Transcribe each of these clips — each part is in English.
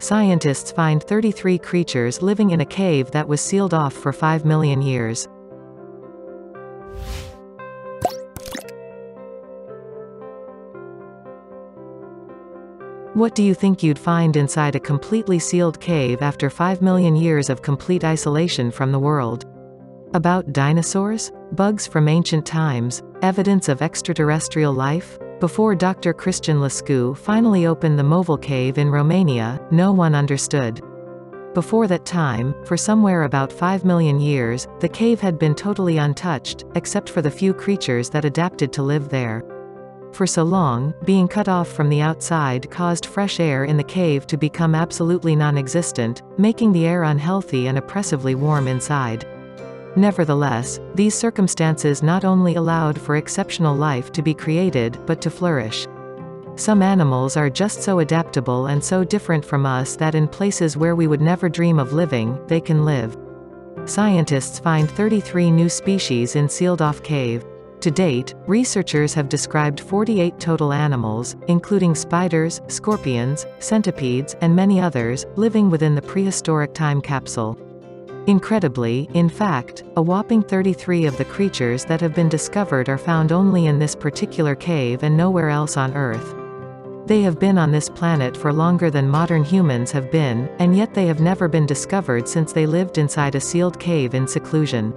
Scientists find 33 creatures living in a cave that was sealed off for 5 million years. What do you think you'd find inside a completely sealed cave after 5 million years of complete isolation from the world? About dinosaurs? Bugs from ancient times? Evidence of extraterrestrial life? Before Dr. Christian Lescu finally opened the Movil Cave in Romania, no one understood. Before that time, for somewhere about 5 million years, the cave had been totally untouched, except for the few creatures that adapted to live there. For so long, being cut off from the outside caused fresh air in the cave to become absolutely non-existent, making the air unhealthy and oppressively warm inside. Nevertheless, these circumstances not only allowed for exceptional life to be created, but to flourish. Some animals are just so adaptable and so different from us that in places where we would never dream of living, they can live. Scientists find 33 new species in sealed-off cave. To date, researchers have described 48 total animals, including spiders, scorpions, centipedes, and many others, living within the prehistoric time capsule. Incredibly, in fact, a whopping 33 of the creatures that have been discovered are found only in this particular cave and nowhere else on Earth. They have been on this planet for longer than modern humans have been, and yet they have never been discovered since they lived inside a sealed cave in seclusion.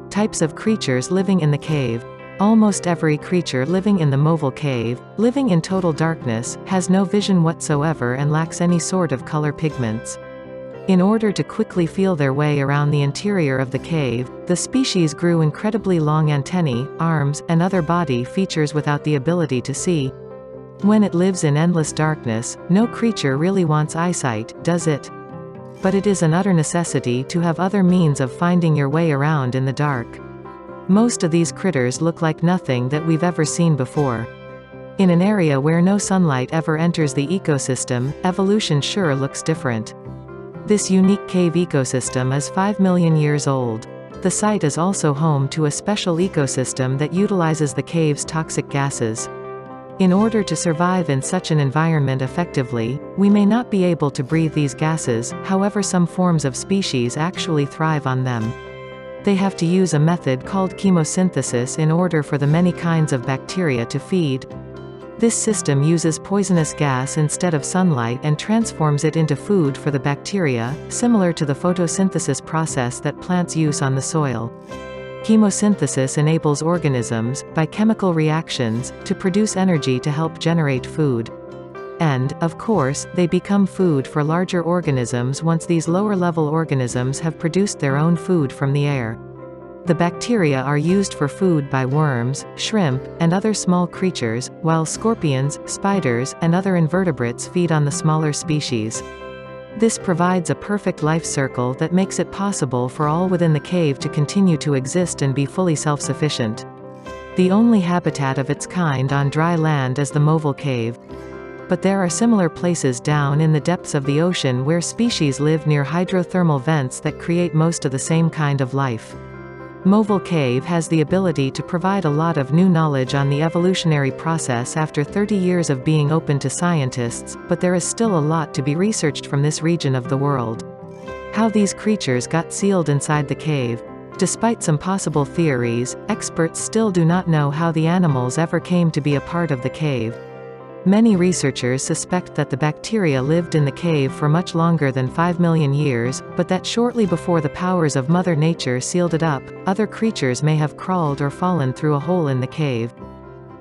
Types of creatures living in the cave. Almost every creature living in the Movil Cave, living in total darkness, has no vision whatsoever and lacks any sort of color pigments. In order to quickly feel their way around the interior of the cave, the species grew incredibly long antennae, arms, and other body features without the ability to see. When it lives in endless darkness, no creature really wants eyesight, does it? But it is an utter necessity to have other means of finding your way around in the dark. Most of these critters look like nothing that we've ever seen before. In an area where no sunlight ever enters the ecosystem, evolution sure looks different. This unique cave ecosystem is 5 million years old. The site is also home to a special ecosystem that utilizes the cave's toxic gases. In order to survive in such an environment effectively, we may not be able to breathe these gases, however some forms of species actually thrive on them. They have to use a method called chemosynthesis in order for the many kinds of bacteria to feed. This system uses poisonous gas instead of sunlight and transforms it into food for the bacteria, similar to the photosynthesis process that plants use on the soil. Chemosynthesis enables organisms, by chemical reactions, to produce energy to help generate food. And, of course, they become food for larger organisms once these lower-level organisms have produced their own food from the air. The bacteria are used for food by worms, shrimp, and other small creatures, while scorpions, spiders, and other invertebrates feed on the smaller species. This provides a perfect life circle that makes it possible for all within the cave to continue to exist and be fully self-sufficient. The only habitat of its kind on dry land is the Movil Cave. But there are similar places down in the depths of the ocean where species live near hydrothermal vents that create most of the same kind of life. Movil Cave has the ability to provide a lot of new knowledge on the evolutionary process after 30 years of being open to scientists, but there is still a lot to be researched from this region of the world. How these creatures got sealed inside the cave. Despite some possible theories, experts still do not know how the animals ever came to be a part of the cave. Many researchers suspect that the bacteria lived in the cave for much longer than 5 million years, but that shortly before the powers of Mother Nature sealed it up, other creatures may have crawled or fallen through a hole in the cave.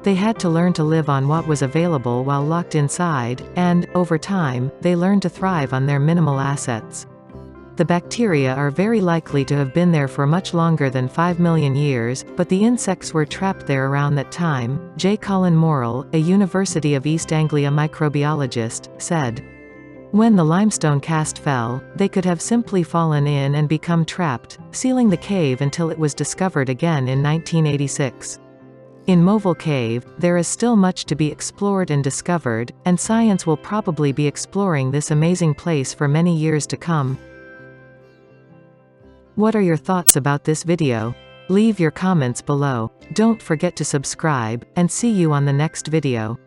They had to learn to live on what was available while locked inside, and, over time, they learned to thrive on their minimal assets. The bacteria are very likely to have been there for much longer than 5 million years, but the insects were trapped there around that time, J. Colin Morrell, a University of East Anglia microbiologist, said. When the limestone cast fell, they could have simply fallen in and become trapped, sealing the cave until it was discovered again in 1986. In Movil Cave, there is still much to be explored and discovered, and science will probably be exploring this amazing place for many years to come. What are your thoughts about this video? Leave your comments below. Don't forget to subscribe, and see you on the next video.